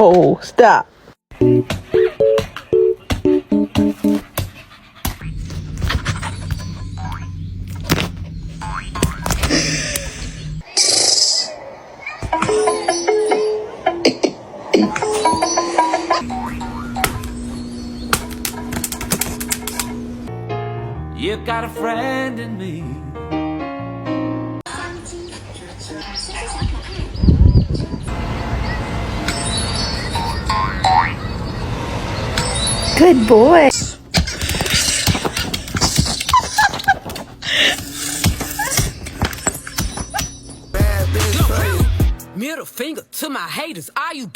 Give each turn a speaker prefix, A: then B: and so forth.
A: Oh, stop.
B: You got a friend in me.
A: Good boy.
B: Middle finger to my haters. Are you